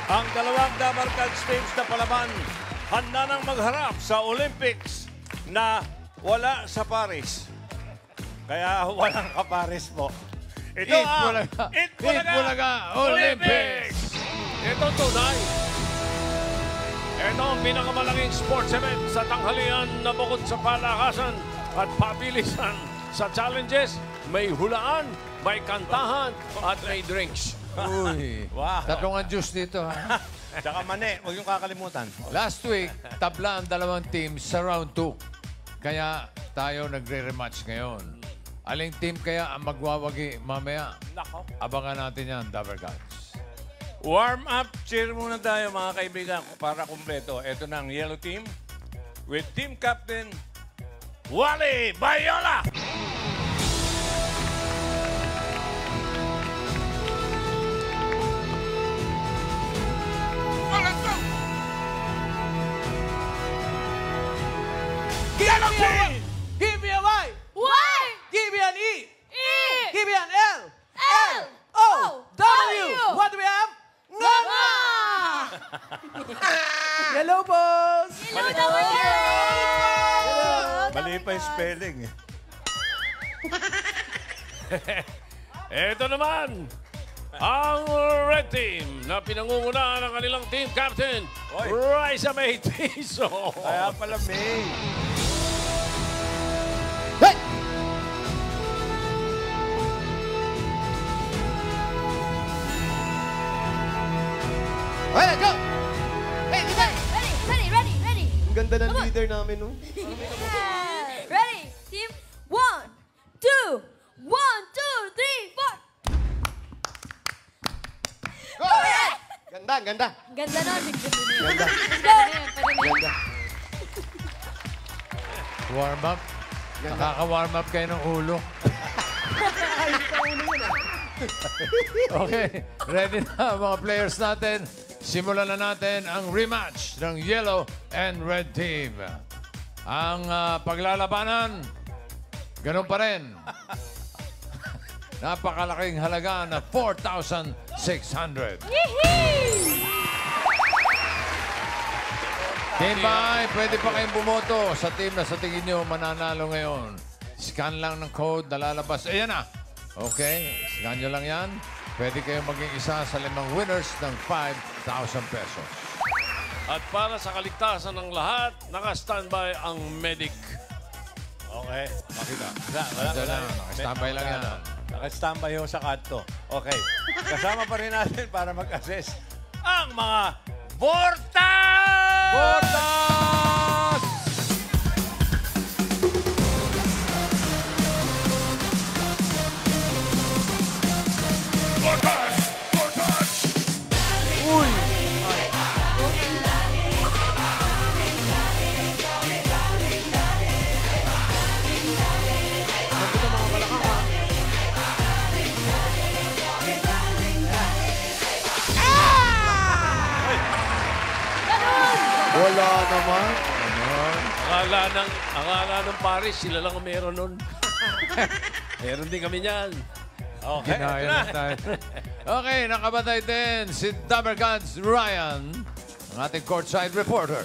Ang dalawang Dabarkads teams na palaban, handa nang magharap sa Olympics na wala sa Paris. Kaya walang kaparis po. Ito ang Eat Bulaga Olympics! Ito tunay. Ito ang pinakamalaking sports event sa tanghalian na bukod sa palakasan at pabilisan. Sa challenges, may hulaan, may kantahan, at may drinks. Uy, Wow. tatlong ang juice dito, ha? Tsaka mani, huwag yung kakalimutan. Last week, tabla ang dalawang teams sa round 2. Kaya tayo nagre-rematch ngayon. Aling team kaya ang magwawagi mamaya? Nako. Abangan natin yan, Dabarkads. Warm up, cheer muna tayo mga kaibigan para kumpleto. Ito na ang yellow team with team captain Wally Bayola. Yellow team! Give me a Y. Y! Give me an E. E! Give me an L. L! O. W. What do we have? Nga! Yellow balls. Hello, Dabarkads! Mali pa yung spelling. Ito naman, ang red team na pinangungunahan ng kanilang team captain, Oy. Raisa May Tiso. Kaya pala May. Okay, let's go. Hey, Ready! Ang ganda ng leader namin, no? Ready? Team, 1, 2, 1, 2, 3, 4. Go! Ganda, ang ganda. Ganda nun. Ganda. Ganda. Warm up. Nakaka-warm up kayo ng ulo. Okay, ready na mga players natin. Simulan na natin ang rematch ng yellow and red team. Ang paglalabanan, ganun pa rin. Napakalaking halaga na 4,600. Team Bay, pwede pa kayong bumoto sa team na sa tingin nyo mananalo ngayon. Scan lang ng code na lalabas. Ayan na. Okay, scan nyo lang yan. Pwede kayong maging isa sa 5 winners ng 5,000 pesos. At para sa kaligtasan ng lahat, naka-standby ang medic. Okay. Makita. Wala. Naka-standby lang yan. Naka-standby ho sa kanto. Okay. Kasama pa rin natin para mag-assess ang mga Bortas! Bortas! Wala naman. Akala ng Paris, sila lang ang meron nun. Meron din kami niyan. Okay. Ginaya lang tayo. Okay, nakabatay din si Dabarkads Ryan, ang ating courtside reporter.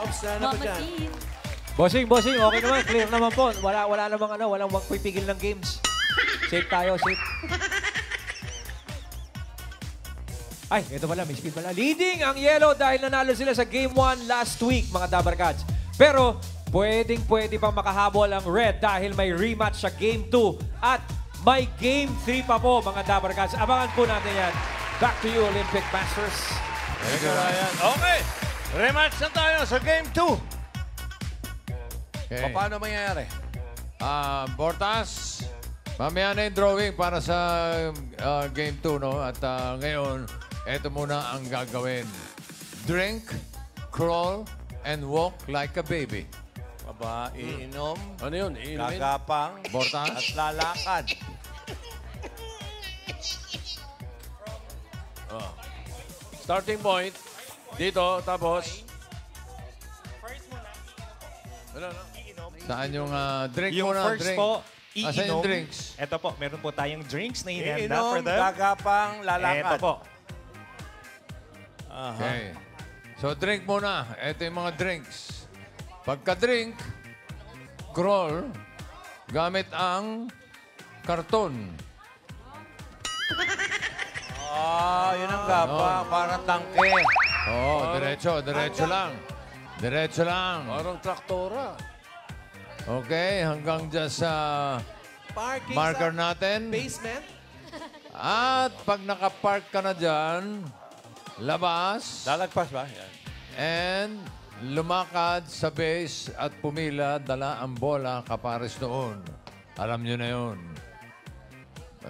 Ops, na ba Mama dyan? team. Bossing, okay naman. Clear naman po. Wala namang walang magpipigil ng games. Safe tayo, safe. Ay, ito pala, may speed pala. Leading ang yellow dahil nanalo sila sa Game 1 last week, mga Dabarkads. Pero, pwede pang makahabol ang red dahil may rematch sa Game 2 at may Game 3 pa po, mga Dabarkads. Abangan po natin yan. Back to you, Olympic Masters. Thank you, Ryan. Okay. Rematch na tayo sa Game 2. Okay. Paano mangyayari? Bortas, mamaya na yung drawing para sa Game 2, no? At ngayon, eto muna ang gagawin. Drink, crawl, and walk like a baby. Aba, iinom, Ano yun? Iinumin? gagapang, Bortas? at lalakad. Starting point, dito, tapos... Ano? Saan yung drink Yung muna? first Drink. po, Asan yung iinom. drinks? Ito po, meron po tayong drinks na hinanda for Iinom, them. gagapang, lalakad. Ito po. Okay. So, drink muna. Ito yung mga drinks. Pagka-drink, crawl, gamit ang karton. Yun ang gapang. Parang tangke. Oo, diretso lang. Diretso lang. Parang traktora. Okay, hanggang dyan sa Parking marker sa natin. basement. At pag nakapark ka na dyan, labas Lalagpas ba? Yan. and lumakad sa base at pumila, dala ang bola kapares noon. Alam nyo na yun.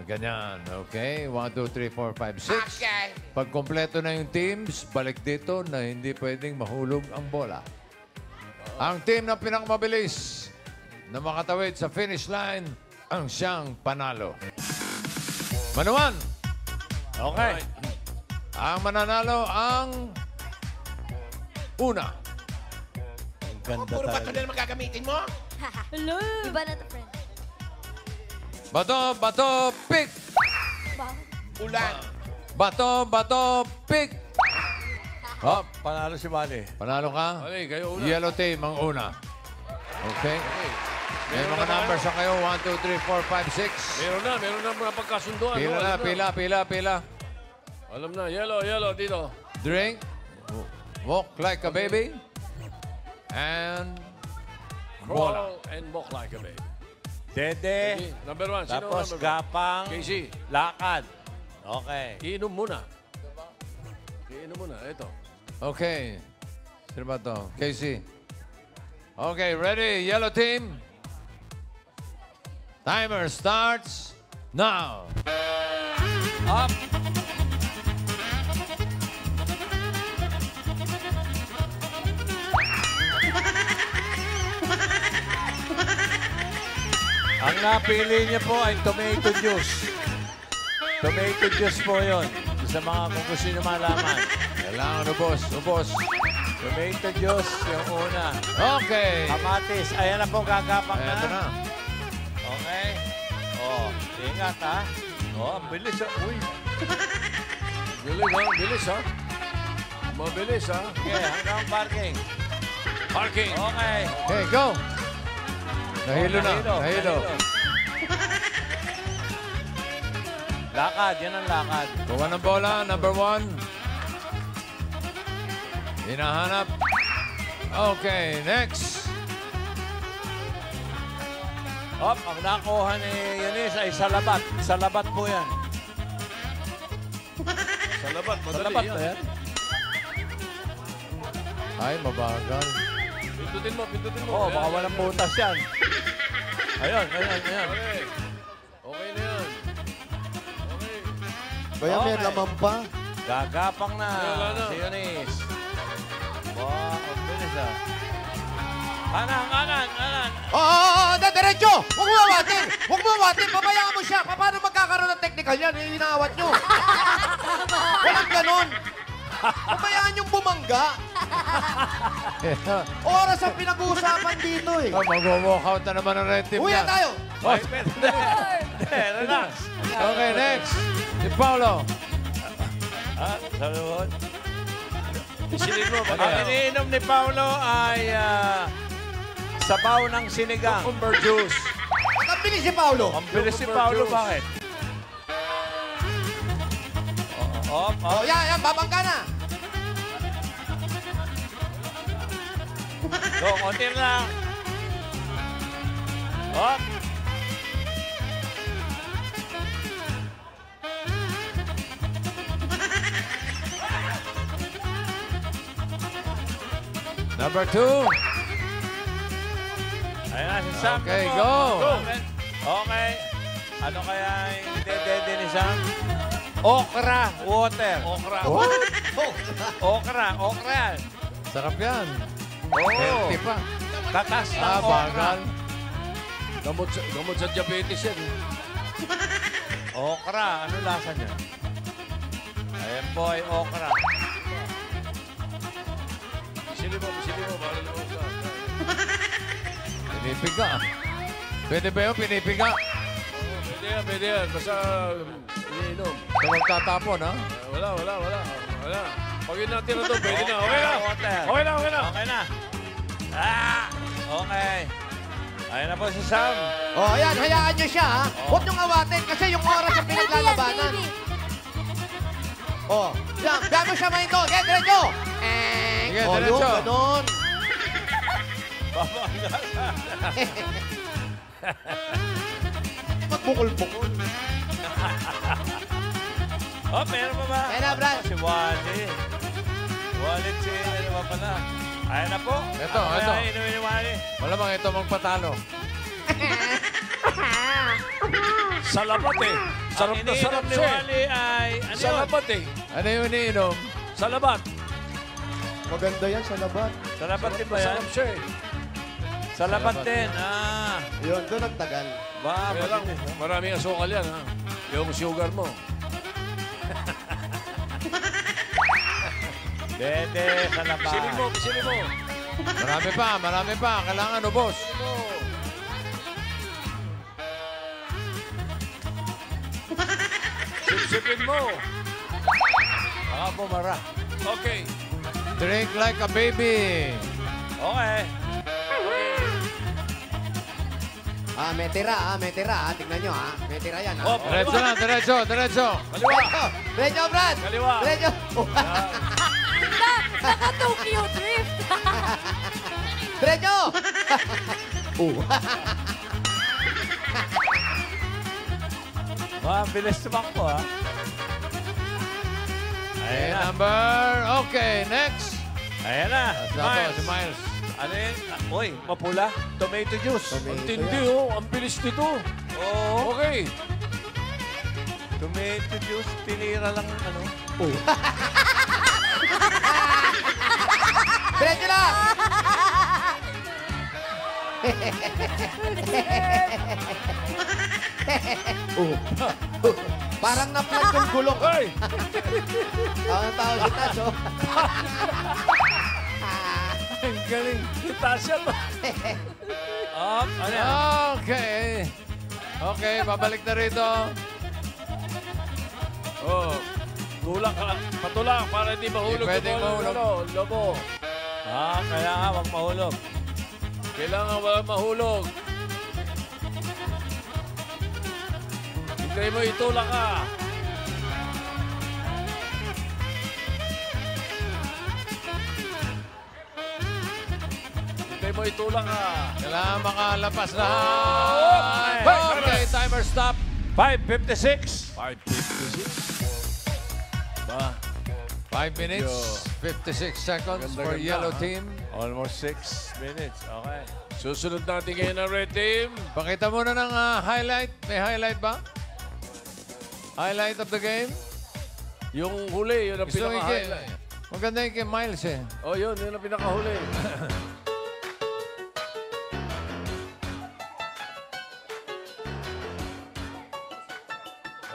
Ganyan, okay? 1, 2, 3, 4, 5, 6. Pag kompleto na yung teams, balik dito na hindi pwedeng mahulog ang bola. Ang team na pinakamabilis na makatawid sa finish line ang siyang panalo. Manuan, Okay. ang mananalo ang una. Ang ganda Puro bato talaga. na naman gagamitin mo? Hello. Iba na to, friend. Bato, pick! Wow. Ulan. Bato, pick! Hop, Panalo si Manny. panalo ka? Mali, kayo una. Yellow team ang una. Okay. May mga numbers na kayo. 1, 2, 3, 4, 5, 6. Meron na mga pagkasunduan. Pila no? na, Alam pila. Alam na, yellow, dito. Drink. Walk like a baby. And bola. Crawl and walk like a baby. Dede. Okay, number 1. Sino Tapos number one? gapang, Casey, lakad. Okay. iinom muna. Iinom muna, ito. Okay. Sino ba to? Casey. Okay, ready? Yellow team. Timer starts now. Up. Ang napili niya po ay tomato juice. Tomato juice po yun. Sa mga kung gusto niyo malaman. Kailangan ubos. Tomato juice yung una. Okay. Kamatis. Ayan na po, gagapang Eto na. Okay. Oh, ingat ha. Oh, ang bilis ha. Uy. Bilis ha. Mabilis ha. Okay, hanggang parking. Parking. Okay. Okay, go. Nahilo na. Nahilo. Lakad, yan ang lakad. Kuha ng bola, number 1. Hinahanap. Okay, next. Hop, ang nakuha ni Yanis ay salabat. Salabat po yan. Salabat, madali Salabat yan. ba yan? Ay, mabagal. Pindutin mo. Oo, baka Ayan, walang butas yan. Ayun. Okay. Okay na yan. Okay. Kaya may Okay. laman pa. Gagapang na Wala na. si Yanis. Wow, ang bilis ah. Kanan. Diretso! Huwag mo awatin! Huwag mo awatin! Pabayaan mo siya! Paano magkakaroon ng technical yan? Inaawat nyo! Walang ganon! Pabayaan yung bumangga! Oras ang pinag-uusapan dito eh! Mag-walk out na naman ang red team Uwi na niya. tayo! Relax. Okay, next. Si Paolo. Salud. Isilin mo. Ang iniinom ni Paulo ay sabaw ng sinigang. Cucumber juice. Ang bilis si Paolo! Ang bilis si Cucumber Paulo, juice. bakit? Op. Oh, yan, babangga na! Go, konti lang. Op. Number 2. Ayan na, si Sam. Okay, Naman. go. Okay. Ano kaya yung dede ni Sam? Okra water. Okra. Okra. Sarap yan. Oo. Healthy pa. Tatas ng Ah, okra. bagal. Gamot sa diabetes yan. Okra. Ano lasa niya? Ayan po ay okra. Isilin mo. Para lumabas ka. Pinipiga. Pwede ba yun? Pinipiga. Pwede yan. Basta iniinom. Ito magtatapon, ha? Wala. Pag yun natin na to, pwede na. Okay na. Okay na. Okay na. Okay. Ayun na po si Sam. Oh, ayan, hayaan nyo siya, ha? Huwag nyo awatin kasi yung oras ang pinaglalabanan. Oh, yan, biyan mo siya mahinto. Get diretso. Sige, Oh, yung diretso. ganun. Magbukol-bukol. Oh, meron pa ba? Ayan na, Brad. Si Wally. Wally, ano ba pala? Ayun na po. Ito. Inumin ni Wally. Malamang ito magpatalo. Salabat eh. Sarap na sarap ni siya. Wally ay... Ano yun? Salabat eh. Ano yung iniinom? Salabat. Maganda yan sa laban. Salabat din ba yan? Sarap siya eh. Salabat din. Yun, doon nagtagal. Kaya lang, maraming asukal yan ha. Yung sugar mo. Dede, salabat. Pisilin mo. Marami pa. Kailangan ubos. Sipsipin mo. Baka pumara. Okay. Drink like a baby. Okay. May tira, Tignan nyo, ha? May tira yan, ha? Oh, Diretso. Kaliwa. Diretso, Brad! Kaliwa. Diretso! Naka-Tokyo Drift. Diretso! Bilis tumakbo, ha? Okay, Ayan na. number. Okay, next. Ayan na. Tapos si Miles. Ano yun? Uy, mapula. Tomato juice. Ang tindi oh. Ang bilis nito. Oo. Okay. Tomato juice. Tinira lang ano. Diretso lang! Parang na-plug yung gulong. Hey! Tawang-tawang si Tacho. Ang galing. Itasya mo. Ano yan? Okay. Okay, babalik na rito. Oh. Tulak ka. Patulak para hindi mahulog. Hindi pwedeng mahulog. Lobo. Kaya nga, wag mahulog. Kailangan wala mahulog. Hintay mo itulak ka. Hintay mo itulak ka. Kailangan makalabas na. Hey! Okay, timer stop. 5:56. 5:56. Ba? 5 minutes, 56 seconds for Ganda-ganda, yellow ha? team. Almost 6 minutes. Okay. Susunod natin ngayon ang red team. Pakita muna ng highlight. May highlight ba? Highlight of the game? Yung huli, yun ang Gusto pinaka-highlight. Maganda yung kay Miles eh. Oh, yun ang pinaka-huli.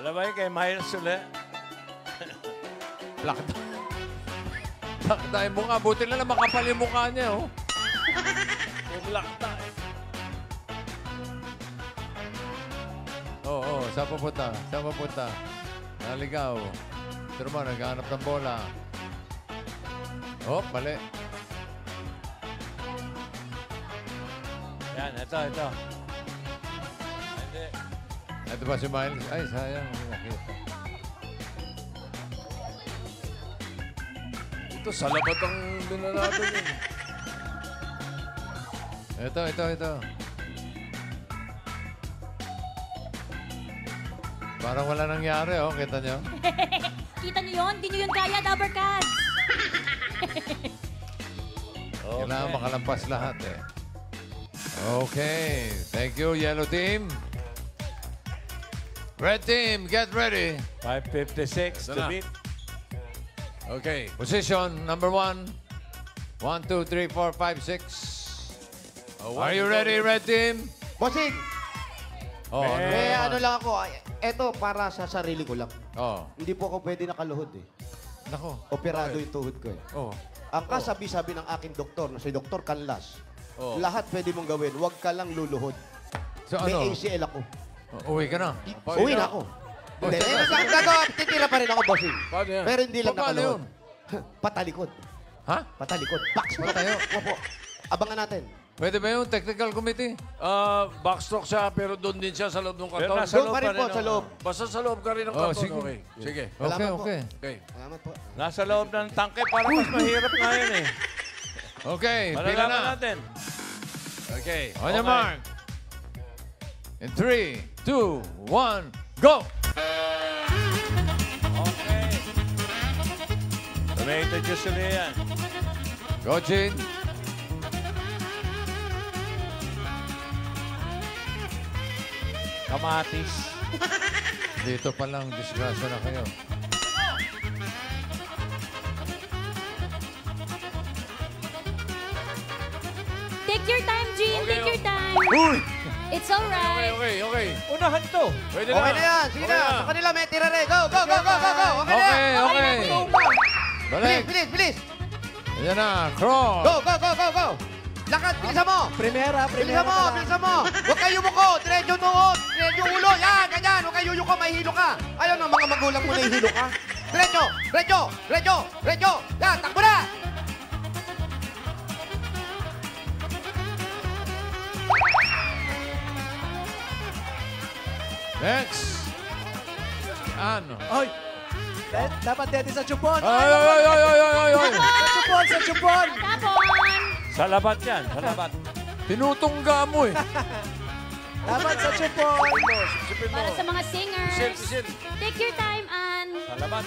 Wala ba yun kay Miles ulit? Plakda. Plakda yung mukha. Buti na lang makapal yung mukha niya, oh. Kumlakta. Oo, saan pupunta? Saan pupunta? Naligaw. Pero mo, naghahanap ng bola. Oh, mali. Yan, ito. Hindi. Ito ba si Miles? Ay, sayang. Hindi nakita. Ito, salabat ang binanado niya. Ito. Parang wala nangyari, oh. Kita nyo? Kita niyo yun? Di niyo yun kaya, Dabbercats. Kailangan makalampas lahat, eh. Okay. Thank you, yellow team. Red team, get ready. 5:56 Ito to na. beat. Okay. Position number 1. 1, 2, 3, 4, 5, 6. Are you ready, red team? Bossing, Oh, ano lang ako. Eto, para sa sarili ko lang. Oh. Hindi po ako pwede nakaluhod eh. Nako. Operado yung tuhod ko eh. Oh. Ang kasabi-sabi ng aking doktor, na si Dr. Canlas, Oh. lahat pwede mong gawin, huwag ka lang luluhod. So May ano? ACL ako. Uwi ka na. Uwi na ako. Hindi, gagawa, titira pa rin ako, bossing. Paano yan? Pero hindi lang Paano nakaluhod. yun? Patalikod. Ha? Patalikod. Box mo tayo. Opo. Abangan natin. Pwede ba yung technical committee? Backstroke siya, pero doon din siya sa loob ng Pero karton. nasa Doon loob pa rin pa po rin, sa loob. Basta sa loob ka rin ng Oh, karton. sige. Okay. Sige. Okay, Salamat po. okay. Okay. Salamat po. Nasa loob ng tangke, parang mas mahirap nga yun eh. Okay, pila Malalaman na. natin. Okay. On your Okay. mark. In 3, 2, 1, go! Okay. Tomato juice ulit yan. Go, Gene. Kamatis. Dito pa lang, disgrasya na kayo. Take your time, Jean. Okay, Take your time. Uy! It's Okay, alright. okay. Unahan to. Pwede Okay na yan. Sige na. Sa kanila may tira rin. Go, go, go, go, go, go. Okay na Okay, yan. okay. Bilis, Balik. bilis, bilis. Ayan na, cross. Go, go, go, go, go. Lakad, bilisan mo. Bilisan mo, bilisan mo. Huwag kayo yumuko. Diretso tuhod. Diretso ulo. Yan, ganyan. Huwag kayo yuyuko. May hilo ka. Ayaw ng mga magulang mo na hilo ka. Diretso, diretso, diretso, diretso. Yan, takbo na. Next. Ano? Oy! Dapat dito sa chupon. Ay, ay, ay, ay, ay, ay, ay. Sa chupon, sa chupon. Tapon. Sa labat yan, sa labat. Tinutungga mo eh. Dapat sa chupon. Sipin mo. Para sa mga singers. Pisil. Take your time, Ann. Sa labat.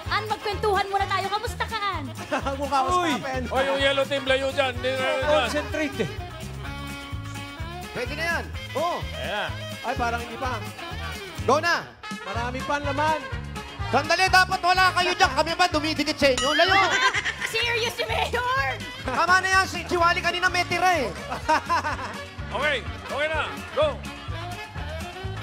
Ann, magkwentuhan muna tayo. Kamusta ka, Ann? Mukha ko Uy! stopin. Oy, yung yellow team, layo dyan. Concentrate eh. Pwede na yan. Oo. Ayan. Ay, parang hindi pa. Go na. Marami pa naman. Sandali, dapat wala kayo dyan. Kami ba dumidikit sa inyo? Layo. Serious si Mayor! Tama na yan. Si Chiwali kanina may tira eh. Okay, okay na. Go.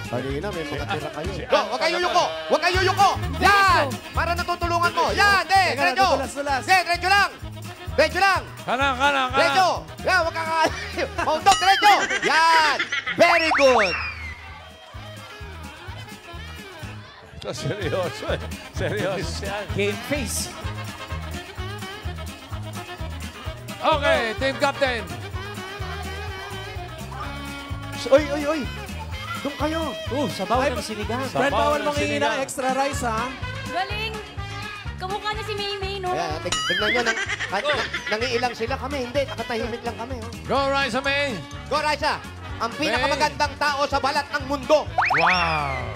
Kanina may mga tira kayo. Go, huwag kayo yuko. Huwag kayo yuko. Yan. Para natutulungan mo. Yan, de. Teka, Diretso. nadudulas-dulas. De, diretso lang. Diretso lang. Kana, kana, kana. Diretso. Yan, huwag ka Maundok, diretso. Yan. Very good. Ito, seryoso eh. Seryoso yan. Game face. Okay, team captain. Oy, oy, oy. Doon kayo. Sabaw ng sinigang. Brad, bawal mong sinigang. ng extra rice, ha? Galing. Kamukha niya si Maymay, no? Ayan, tignan nyo. Nangiilang sila kami. Hindi, nakatahimik lang kami. Oh. Go, Raisa May. Go, Raisa. Ang pinakamagandang tao sa balat ng mundo. Wow.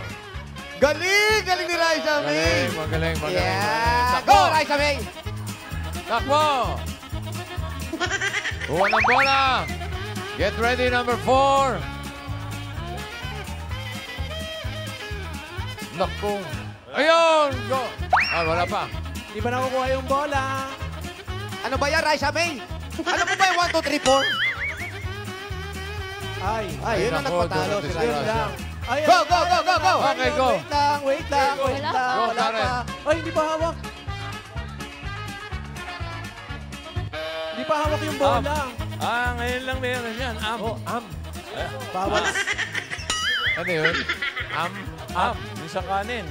Galing! Galing ni Raisa May. Magaling, magaling, magaling. Yeah. Takbo. Go, Raisa May. Takbo. Kuha ng bola. Get ready, number 4. Naku. Ayun! Go! Ah, wala pa. Di ba nakukuha yung bola? Ano ba yan, Raisa May? Alam mo ba yung 1, 2, 3, 4? Ay, Ay, yun ang naku, nagpatalo si dulo, yun Raisa. lang. Ay, Go, go, go, go, go. Okay, go. Wait lang, wait lang, wait Wala lang. pa. Go, Wala Karen. pa. Ay, hindi pa hawak. Hindi pa hawak yung bola. Ngayon lang meron yan. Bawal. Ano yun? Yung sa kanin.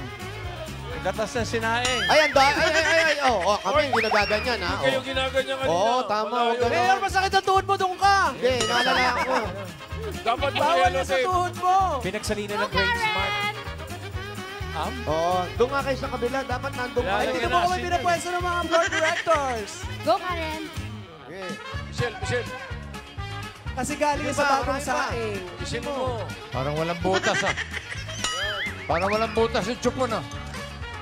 Gatas na sinaing. Ay, ay. Oh, kami hindi nagaganyan, ha? Kayo Oh. ginaganya kanina. Oo, tama, Malayo. huwag ganun. Mayor, masakit ang tuhod mo, doon ka. Hindi, naalala ko. Dapat yung Bawal yellow na sa team. tuhod mo. Pinagsalina Go, ng Grace Smart. Karen! Oo, doon nga kayo sa kabila. Dapat nandun Wala Ay, kayo. dito mo kami pinapwesto ng mga board directors. Go, Karen! Okay. Pisil. Kasi galing Sige sa pa, bagong marami pa. saing. Pisil mo. Parang walang butas, ah. Parang walang butas yung chupon, ah.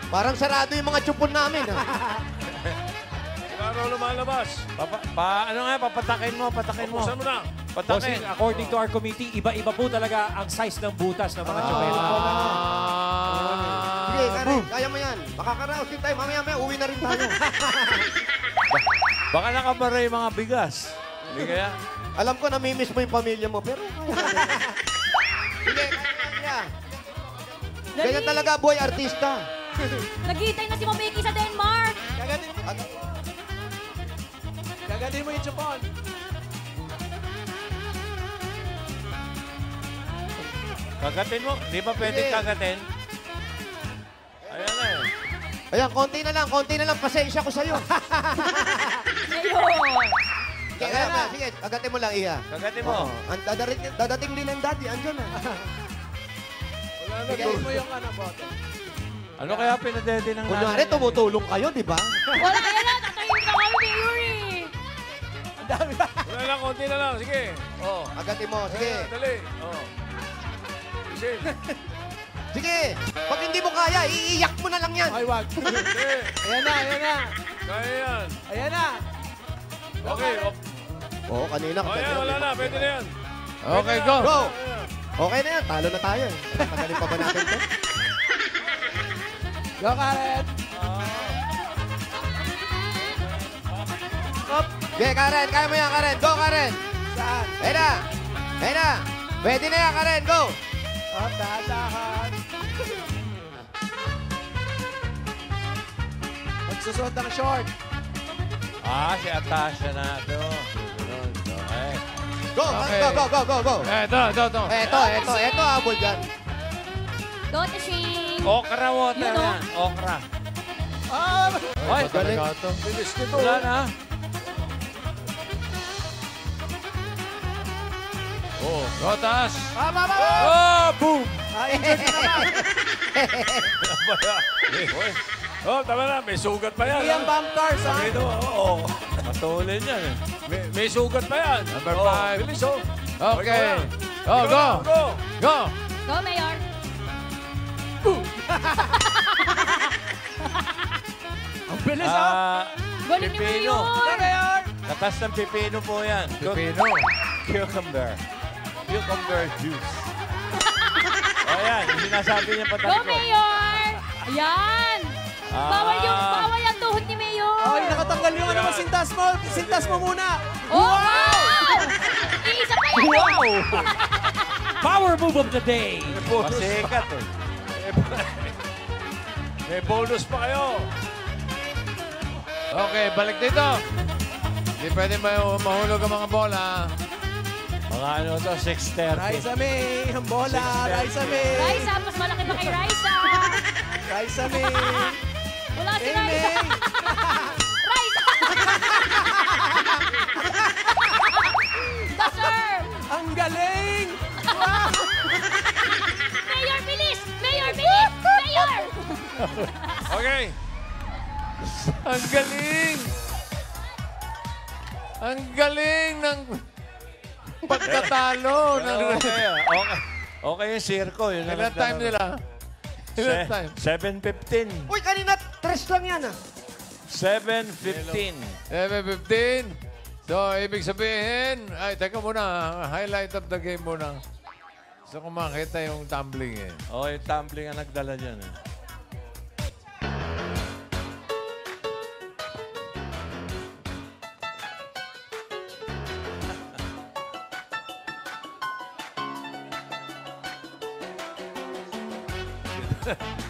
Parang sarado yung mga chupon namin, ha? Klaro lumalabas. Papatakin mo. Pupusan mo na. Bossing, according to our committee, iba-iba po talaga ang size ng butas ng mga chupeta. Sige, Karen, kaya mo yan. Makakaraos din tayo. Mamaya, uwi na rin tayo. Baka nakabara yung mga bigas. Hindi kaya? Alam ko, namimiss mo yung pamilya mo, pero... Sige, kaya. Ganyan talaga, boy, artista. Nagitay na si Mamiki sa Denmark! Gaganin mo yung chupon. Kagatin mo. Di ba pwede Sige. kagatin? Ayan na eh. Ayan, konti na lang. Pasensya ko sa'yo. Ayun. Kaya na. Sige, agatin mo lang, Iha. Kagatin mo. Dadating din ang daddy. Andyan na. Bigay mo yung bote. Ano kaya pinadede ng Kunwari, tumutulong kayo, di ba? Wala, yan na. Tatahimik na kami, Mayor eh. Ang dami ba? Wala lang, konti na lang. Sige. Oh. Agatin mo, sige. Dali. Oh. Sige. Sige, pag hindi mo kaya, iiyak mo na lang yan. Ay, wag. Sige. Ayan na, ayan na. Kaya yan. Ayan na. Okay. Oo, kanina. Oh, yan. Wala na. Pwede na yan. Okay, go. Go! Ayan. Okay na yan, talo na tayo. Magaling pa ba natin to? Go, Karen. Up. Okay, Karen, kaya mo yan, Karen. Go, Karen. Saan? Ayun na. Ayun na. Pwede na yan, Karen. Go. Up, dahan-dahan. Magsusot ng short. Si Atasha na ito. Susunod. Okay. Go, Okay. go. Ito. Ito, habol dyan. Go, Tashing. Okra water Yun, oh. yan. Okra. Ay, Magaling. talaga ito. Bilis nito. Wala na. Oh, go, taas. Oh, boom! injured na naman. Oh, tama na. May sugat pa yan. Iyan bump cars, ha? Ito, oo. Matulin yan eh. May sugat pa yan. Number Oh, 5. Bilis, oh. Okay. Ikaw Oh, go. na, Go. Go. Go, Mayor. Ang bilis, ha? Galing ni Pipino. Mayor. Mayor. Katas ng pipino po yan. Pipino. Cucumber. Cucumber juice. Yan. Yung sinasabi niya Go, patalikod. Mayor. Ayan. Bawal yung tuhod ni Mayor. Ay, nakatanggal yung ano mo, sintas mo. Sintas mo muna. Oh, wow! Iisa pa yun. Wow! Power move of the day. Masikat eh. May bonus pa kayo. Okay, balik dito. Hindi pwede mahulog ang mga bola. Mga ano to, 6:30. Raisa May. Ang bola. Raisa May. Raisa, mas malaki pa kay Raisa. Raisa May. Wala si May Raisa. May. Raisa! The serve! Ang galing. Mayor, bilis! Mayor, bilis! Mayor! Okay. Ang galing! Ang galing ng pagkatalo. Okay, okay yung circo. Yun ang Ilan time nila? Ilan time? 7:15. Uy, kanina, 3 lang yan, 7:15. 7:15. So, ibig sabihin, ay, teka muna, highlight of the game muna. So, kung makita yung tumbling eh. Okay, tumbling ang nagdala dyan eh.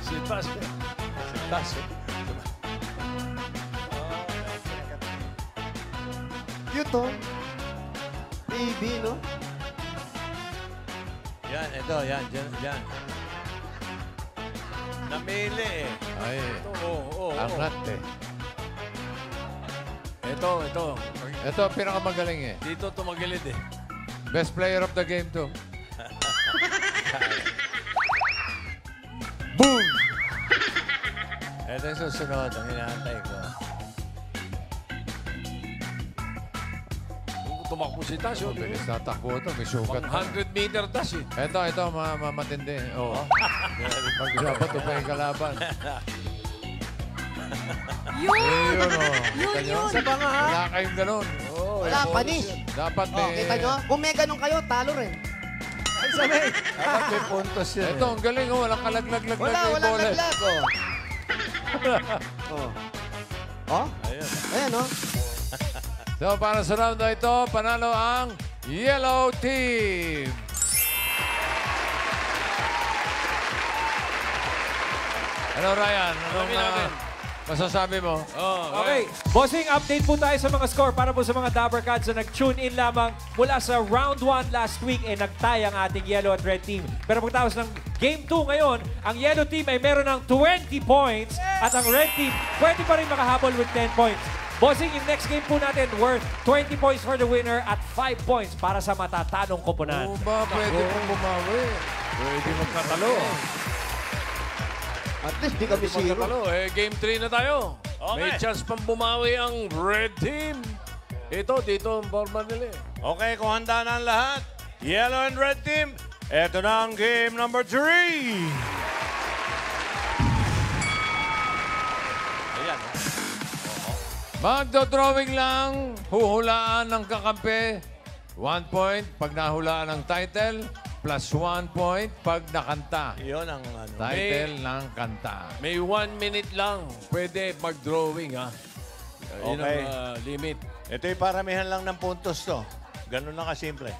Si Tasha. Yun to. TV, no? Yan, ito, yan, dyan. Namili eh. Ay, Oo. angat eh. Ito. Ito, pinakamagaling eh. Dito tumagilid eh. Best player of the game to. Boom! Ito yung susunod, ang hinahantay ko. Tumakbo si Tasha. Bilis na takbo ito, may sugat pa. 100-meter dash eh. Ito, matindi. Oo. Pag-usapan ito pa yung kalaban. Yun! Ayun, oh. Yun, Kita nyo? yun. Sa banga, ha? Wala kayong ganun. Wala, panis. Dapat Oh, may... kita nyo? Kung may ganun kayo, talo rin. Raisa May. Dapat may puntos yun Ito, ang galing. Oh. Walang kalaglag-laglag Wala, yung walang bola. naglag, oh. Oh? Ayun. Ayan, oh. So, para sa round na ito, panalo ang Yellow Team. Ano, Ryan? Alamin natin. masasabi mo? Okay, bossing, update po tayo sa mga score para po sa mga Dabber Cats na nag-tune in lamang mula sa round 1 last week nagtay ang ating yellow at red team. Pero pagtapos ng game 2 ngayon, ang yellow team ay meron ng 20 points at ang red team pwede pa rin makahabol with 10 points. Bossing, yung next game po natin worth 20 points for the winner at 5 points para sa matatanong koponan. Oo ba, pwede kong bumawi. Pwede magkatalo. At least di kami zero. Magkatalo. Game 3 na tayo. Okay. May chance pang bumawi ang red team. Dito ang forma nila. Okay, kung handa na ang lahat, yellow and red team, eto na ang game number 3. Ayan. Magdodrawing lang, huhulaan ng kakampi. 1 point pag nahulaan ng title, plus 1 point pag nakanta. Yun ang ano. Title ng kanta. May 1 minute lang. Pwede mag-drawing, ha? Yun Okay. ang limit. Ito'y paramihan lang ng puntos to. Ganun lang kasimple.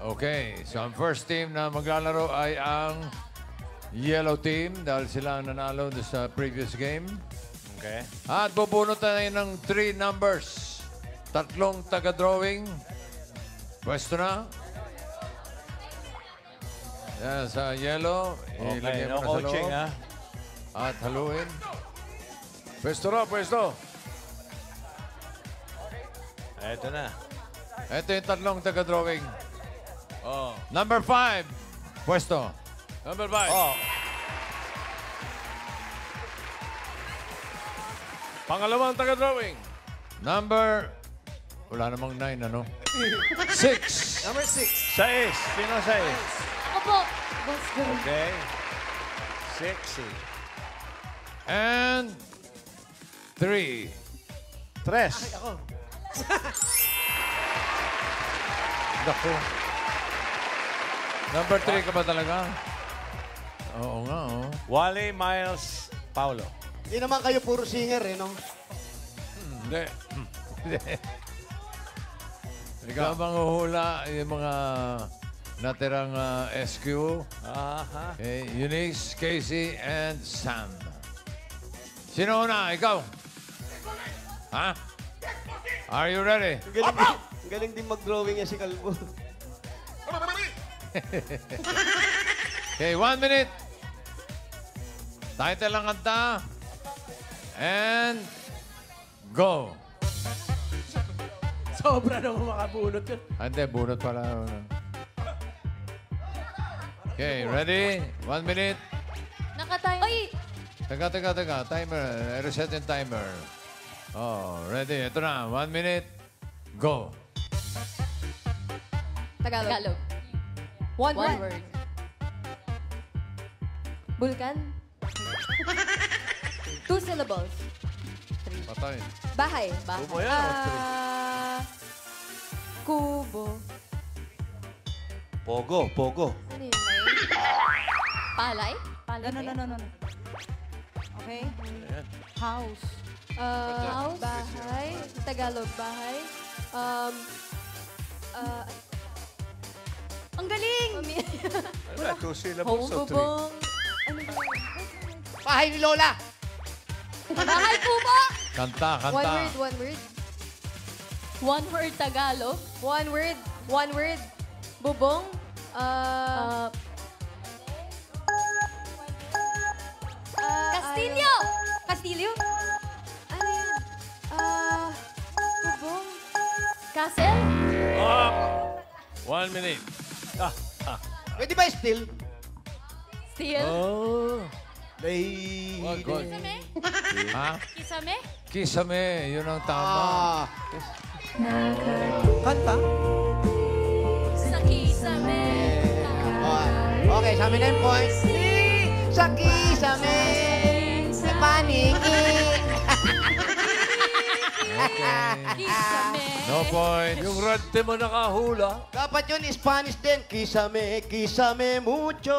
Okay, so ang first team na maglalaro ay ang yellow team dahil sila ang nanalo doon sa previous game. Okay. At bubunot tayo ng 3 numbers. 3 taga-drawing. Pwesto na. Yan, sa yellow. Okay, Ilagay no mo na sa coaching, loob. ha? At haluin. Pwesto na, pwesto. Eto na. Ito yung 3 taga-drawing. Oh. Number 5. Pwesto. Number 5. Oh, Pangalawang taga-drawing. Number... Wala namang 9, ano? 6. Number 6. 6. Sino 6? Ako po. Boss, ganun. Okay. 6. And 3. 3. Ako. Dako. Number 3 ka ba talaga? Oo nga, oh. Wally, Miles, Paulo. Hindi naman kayo puro singer, no? Hindi. Ikaw bang uhula yung mga natirang SQ? Aha. Okay, Eunice, Casey, and Sam. Sino una? Ikaw? Ha? Are you ready? Ang galing din mag-drawing niya si Kalbo. Okay, 1 minute. Title lang kanta. And go. Sobra naman makabunot yun. Hindi, bunot pala. Okay, ready? 1 minute. Nakatayo. Ay! Teka. Timer. Reset yung timer. Oh, ready. Ito na. 1 minute. Go. Tagalog. One word. Bulkan. 2 syllables. Patay. Bahay. Kubo yan, o Kubo. Pogo. Ano yun? Palay? Palay ba yan? No. Okay? House. House? Bahay. Tagalog, bahay. Ang galing! Wala, 2 syllables Home o 3? bubong. Ano ba? Bahay ni Lola! Bahay kubo! Kanta. One word. One word Tagalog. One word. Bubong. Castillo! Castillo? Ano yan? Bubong. Castle? 1 minute. Pwede ba still? Steel? Oh. Good. Kisame? Ha? Kisame? Kisame. Yun ang tama. Kanta. Sa kisame. Okay, sa amin na yung points. Sa kisame, sa paniki. Kisame. No point. Yung red team mo nakahula. Dapat yun Spanish din. Kisame mucho.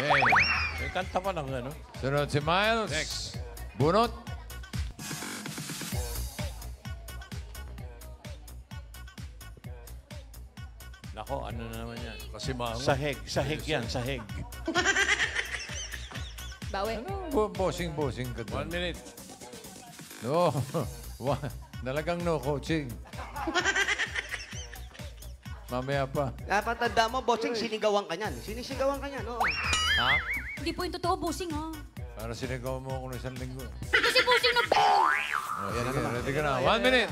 Okay. May kanta pa ng ano? Sunod si Miles. Next. Bunot. Nako, ano na naman yan? Kasi mga... Sahig yan, sahig. Bawi. Bossing ka 1 doon. minute. No. Talagang no coaching. Mamaya pa. Dapat tanda mo, bossing, sinigawan ka niyan. Sinisigawan ka niyan, oo. Ha? Hindi po yung totoo, busing, ha? Para sinigaw mo ako ng isang linggo. Ito si busing na... Oh, sige, ready ka na. 1 minute.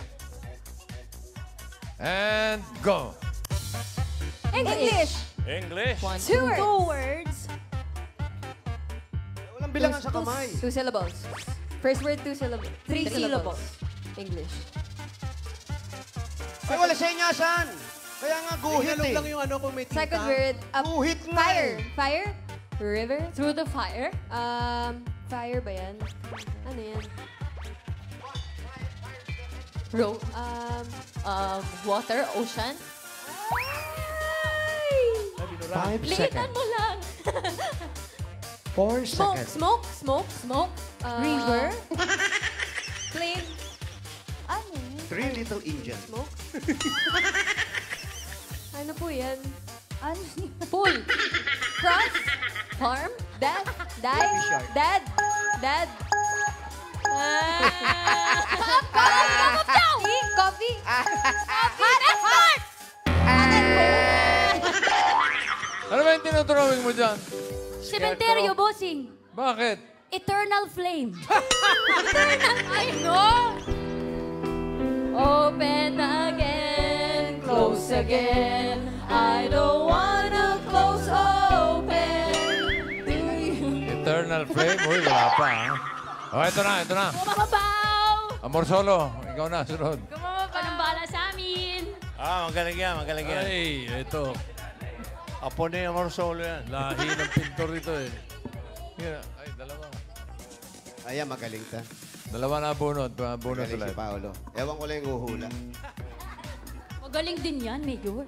And go. English. English. Two words. Walang bilangan sa kamay. 2 syllables. First word, 2 syllables. 3 syllables. English. Ay, wala senyasan. Kaya nga guhit Hinalog eh. lang yung ano kung may tinta. Second word, Guhit nga fire. eh. Fire? River? Through the fire? Fire ba yan? Ano yan? Road? Water? Ocean? 5 Liitan mo lang. 4 Smoke. Smoke? Smoke? Smoke? River? Flame? Ano? 3 little Indians. Smoke? Ano po yan? Ano? Pool? Cross? Farm? Dad? Dad? Baby shark. Dad? Dad? Coffee? Hot? Ano ba yung tinutulawin mo dyan? Cementerio, bossing. Bakit? Eternal flame. Eternal flame, no? Open again, close again. I don't wanna close open. Do you? Eternal flame? Uy, wala pa, ha? Oh, ito na. Kumababaw! Amor Solo, ikaw na, sunod. Kumababaw! Anong bala sa amin? Magaling yan. Ay, ito. Apo ni Amor Solo yan. Lahi ng pintor ito eh. Ay, dalawa. Ayan, magaling ta. Dalawa na bunot. Bunot Magaling si ulit. Paolo. Ewan ko lang yung uhula. Magaling din yan, Mayor.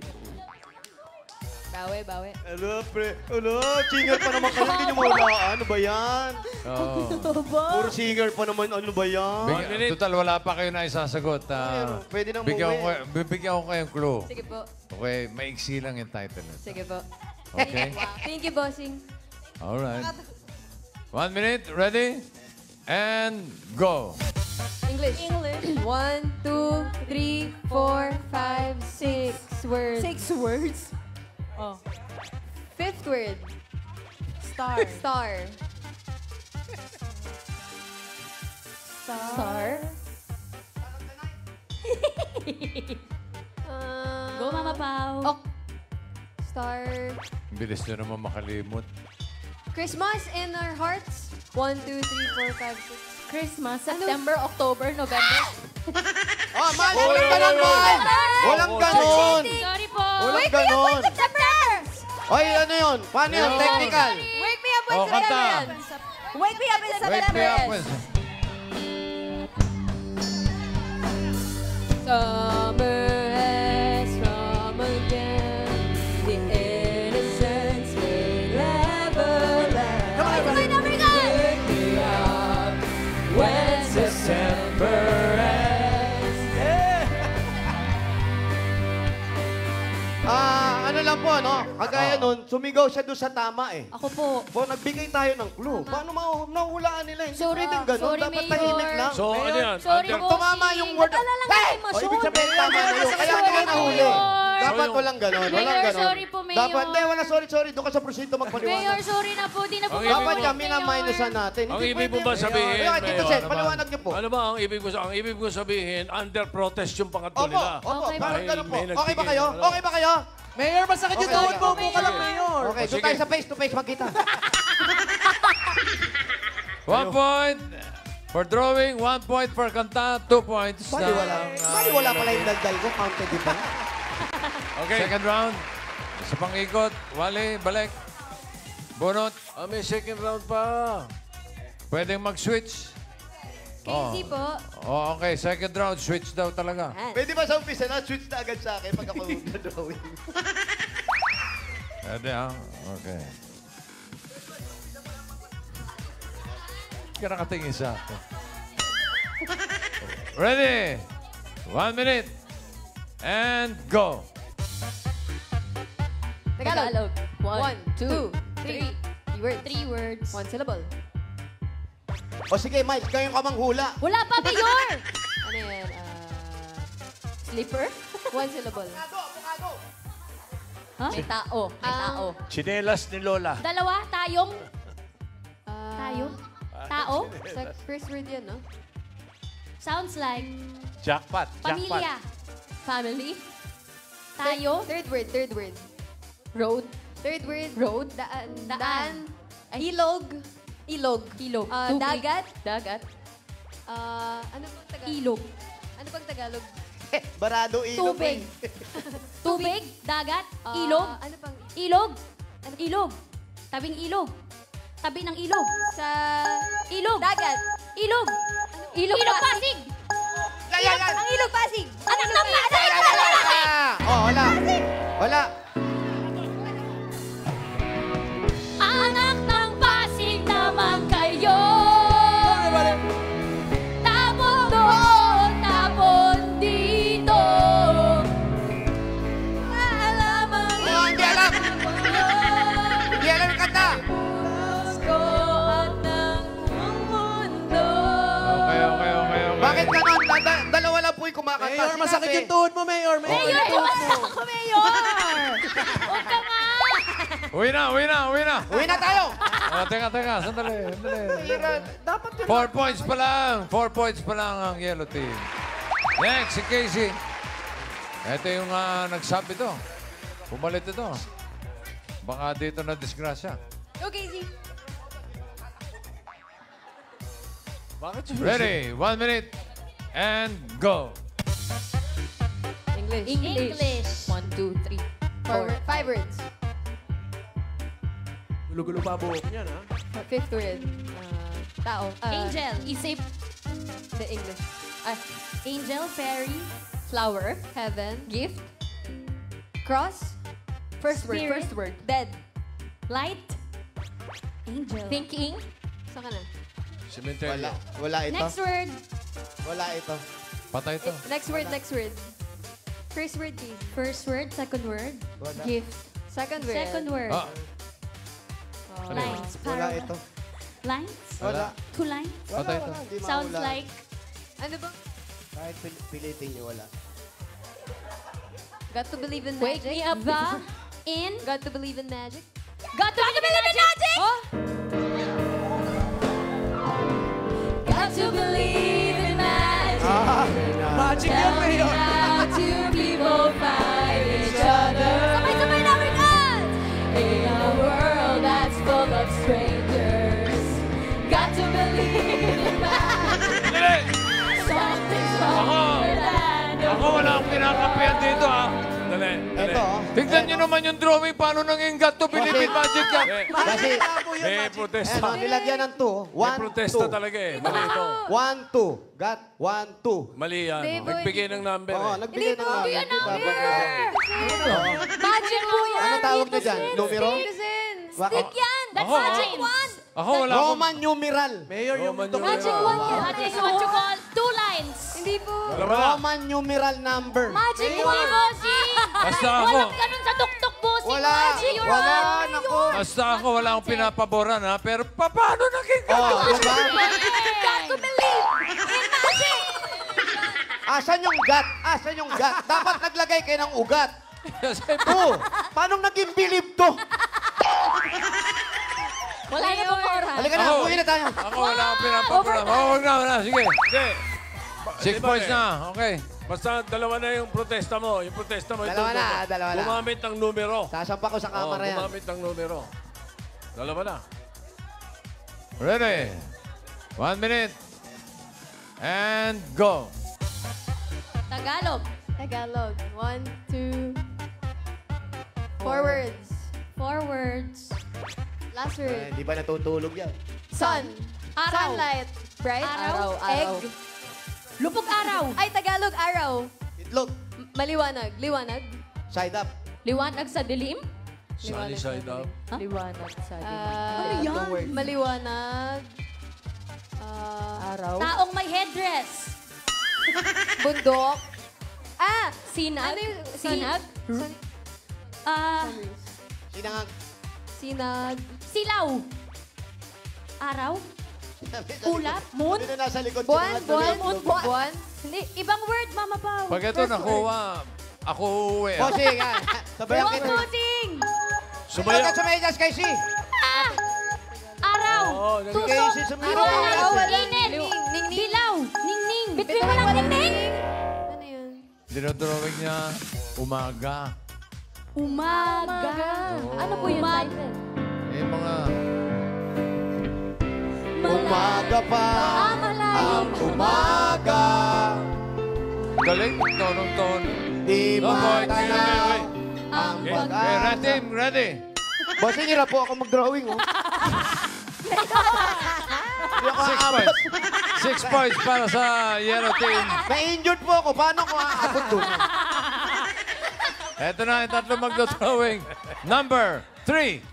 Bawi. Ano, pre? Ano? Singer pa naman kayo. Hindi nyo mahulaan. Ano ba yan? Oo. Puro singer pa naman. Ano ba yan? Total, wala pa kayo na isasagot. Ayun, pwede nang Bibigyan ko kayong clue. Sige po. Okay, maiksi lang yung title nito. Sige po. Okay? Thank you, bossing. Alright. 1 minute, ready? And go. English. 1, 2, 3, 4, 5, 6 words. 6 words? Oh. Fifth word. Star. Star. Go, Mama Pao. Star. Bilis nyo naman makalimot. Christmas in our hearts. 1, 2, 3, 4, 5, 6. Christmas, September, October, November. Oh, Mal! Walang ganon, Mal! Walang ganon! Sorry po. Walang ganon! September! Oy, ano yun? Paano yun? Technical. Wake me up when Oh, kanta. Wake me up in Wake me up with... Summer has come again. The innocence will never last. Wake me up when September Ano lang po, no? Kagaya nun, sumigaw siya doon sa tama eh. Ako po. Po, nagbigay tayo ng clue. Paano mahulaan nila? Hindi Sorry pwedeng po. ganun. Sorry, Dapat Mayor. tahimik lang. So, ano yan? Sorry Under- po. Tumama yung word. Nadala lang Hey! yung O, ibig sabihin, tama na yun. Kaya Sorry, nila nahuli. Mayor. Dapat So, walang ganon. Walang Mayor, ganon. sorry po, Mayor. Dapat, hindi, wala sorry. Doon ka sa prosinto Mayor, magpaliwanag. sorry na po. Di na po Ang Dapat ibig- kami na minusan natin. Ang Hindi ibig mo pwede. ba sabihin, Kaya, Tito Mayor? Sen, paliwanag niyo po. Ano ba ang ibig ko sabihin? Ang ibig ko sabihin, under protest yung pangatlo Opo, nila. opo. Okay, Parang may- ganun po. may Okay ba nagbigay kayo? ng ano. Okay ba kayo? Mayor, masakit yung Okay, tuhod mo. okay. Upo ka lang, Mayor. Okay, doon sige. tayo sa face-to-face magkita. 1 point for drawing, 1 point for kanta, 2 points. Baliwala pala yung daldal ko. Counted di ba? Okay. Second round. Sa pang-ikot, Wally, balik. Bunot. May second round pa. Pwedeng mag-switch. Casey po. Oh, okay. Second round, switch daw talaga. Pwede ba sa umpisa na switch na agad sa akin pag ako drawing? Pwede, ha? Okay. Ka nakatingin sa akin. Ready? 1 minute. And go. Tagalog. 1, 2, 3 words. 3 words. 1 syllable. O sige, Mike, kayo ka manghula. Wala pa, Mayor! Ano yan? Slipper? One syllable. Ha? May tao. May tao. Chinelas ni Lola. Dalawa, tayong. Ah, Tayo? Tao? Sa first word yan, no? Sounds like Jackpot. pamilya. Family. Tayo? Third word. Road. Third word. Road. Daan. Daan. Ilog. Ilog. Tubig. Dagat. Dagat. Ano pang Tagalog? Ilog. Ano pang Tagalog? Barado ilog. Tubig. Tubig, dagat, Ah, ilog. Ano pang? Ilog. Ilog. Tabing ilog. Tabi ng ilog. Sa... Ilog. Dagat. Ilog. Ilog Pasig. Yan. Ang ilog Pasig. Anak ng Pasig. Oh, wala. Wala. Anak ng Pasig naman kayo. Tapon doon, tapon dito. Alamang Oh, hindi alam. Hindi alam yung kanta. ko at ng mundo. Okay. Bakit ganon? Dalawa lang po yung kumakanta. Mayor, masakit yung tuhod mo, Mayor. Mayor, iwasan ako, Mayor! Huwag ka nga! Uwi na. Uwi na tayo. Teka, sandali. Dapat yun. 4 points pa lang. 4 points pa lang ang yellow team. Next, si Casey. Ito yung nagsabi to. Pumalit ito. Baka dito na disgrasya. Okay, Z. Bakit Ready? 1 minute. And go. English. English. 1, 2, 3, 4, 5 words. Gulo-gulo pa buhok niyan, ha? Fifth word. Tao. Angel. Isip. The English. Angel, fairy, Flower. Heaven. Gift. Cross. First Spirit. word. Dead. light, angel. Thinking. Saan ka na? Cemetery. Wala ito. Next word, Wala ito. Patay ito. Next word. First word, please. first word, second word, Wala. Gift. Second word. second word, Ah, lines, Wala ito. lines, Wala. two lines. patay ito. Hindi Sounds mahula. like Ano ba? Kahit pilitin niyo, wala. Got to believe in wake magic. me up the, in, Got to believe in magic. got to believe in magic. Got to believe in magic. Magic yan, Mayor. How two people find each other. Sabay-sabay na regards. In a world that's full of strangers. Got to believe in magic. Dali! Something stronger than the Ako wala akong kinakapihan dito, ha? Dali. Ito, oh. Tingnan nyo naman yung drawing. Paano nanging got to believe in magic yan? Kasi, May protesta. ano, nilagyan ng 2. May 1, protesta 2. talaga eh. Mali ito. 1, 2. Got 1, 2. Mali yan. Hindi, boy. Nagbigay ng number Oo, eh. nagbigay ng number. Yan ang Di ba? Magic po yan. Ano tawag niyo dyan? Numero? Citizen. Bakit? Yan. That's Ako, magic one. Ako wala akong... Roman numeral. Mayor, yung Roman tok- Magic one yan. Magic what you call two lines. Hindi po. Roman numeral number. Magic one, bossing. Basta ako. Walang ganun sa tuktok, bossing. Wala. Magic your Wala. own. Nako. Basta ako wala akong pinapaboran, ha? Pero paano naging got to Oh, believe? diba? Got to believe in magic. Asan yung gat? Asan yung gat? Dapat naglagay kayo ng ugat. Oh, paano naging believe to? Wala na pong oras. Halika na, Ako. uwi na tayo. Ako wala akong pinapaboran. Oh, wag na. Sige. Hindi. 6 points na. Okay. Basta dalawa na yung protesta mo. Yung protesta mo. Dalawa na, dalawa na. Gumamit ng numero. Sasampa ko sa kamera yan. Gumamit ng numero. Dalawa na. Ready? 1 minute. And go. Tagalog. Tagalog. 1, 2. 4 words. Four words. Last word. Hindi ba natutulog yan? Sun. Araw. Sunlight. Bright. Araw. Egg. Lupog araw. Ay, Tagalog. Araw. Itlog. Maliwanag. Liwanag. Side up. Liwanag sa dilim. Sunny side up. Liwanag sa Ano yan? Maliwanag. Araw. Taong may headdress. Bundok. Sinag. Ano yung... Sinag. Sinangag. Sinag. Silaw. Araw. Ulap? Moon? Dito nasa likod. Buwan, buwan, Moon, buwan. Hindi, ibang word, Mama Pao. Pag ito nakuha, ako uuwi. ah. Bossing, sabayan Huwag kita. tusing! Sumayaw ka sumayaw, Casey. Araw! Oo, Tusok! Casey, sumayaw. Araw! Araw. Init! Ningning. Dilaw! Ningning! Bituin mo lang ningning! Ano yun? Dinodrawing niya, umaga. Umaga! Ano po yung title? Eh, mga... Umaga pa. Malayo. Ang umaga. Galing, tonong-ton. Di No, boy. matanaw. Ang Okay, pag-asa. red team, ready. Bossing, hirap po ako mag-drawing, oh. Hindi ako 6 aabot. points. 6 points para sa yellow team. Na-injured po ako. Paano ko aabot doon? Ito na yung tatlo magdodrawing. Number 3.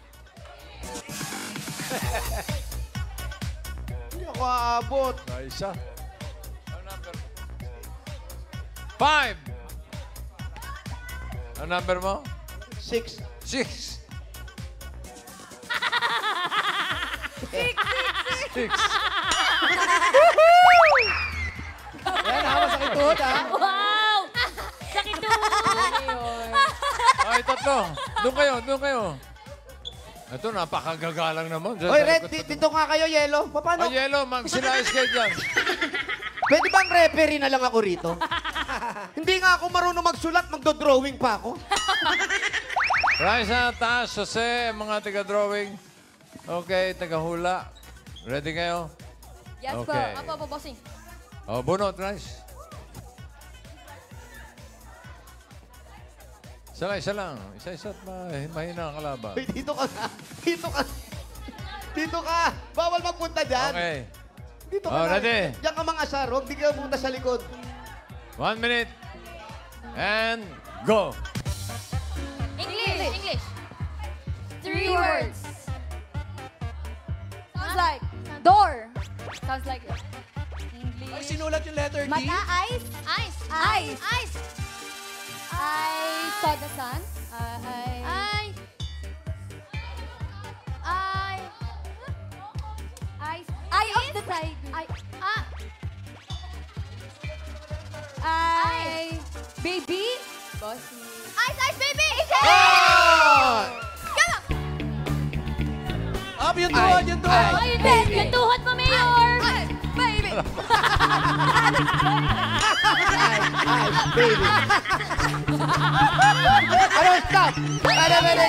Hindi ako aabot. Isa. 5. Ang number mo? 6. 6. 6. Yan, hawa sa kituhod, ha? Wow! Sakit doon! Ay, tatlo. Doon kayo. Ito, napakagagalang naman. Oy, Red, dito nga kayo, Yellow. Paano? Ay, yellow, magsilayas kayo dyan. Pwede bang referee na lang ako rito? Hindi nga ako marunong magsulat, magdo-drawing pa ako. Rise na taas, Jose, mga taga-drawing. Okay, taga-hula. Ready kayo? Yes po. Okay. Apo, bossing. O, bunot, Rise. Isa lang. Isa-isa at mahina ang kalaban. Hoy, dito ka na. Dito ka. Dito ka. Bawal magpunta dyan. Okay. Dito ka Oh, na. ready? Diyan ka mga asar. Huwag di ka pumunta sa likod. 1 minute. And go. English. 3 words. Sounds like door. Sounds like English. Ay, sinulat yung letter D. Mata, eyes. Eyes. I saw the sun. Eye of the tiger. Baby. Bossy. Eyes, baby. Up, yung tuhod, yung tuhod. Oh, yun din. Yung tuhod mo, Mayor. Baby. Baby. Ano, stop? Everybody,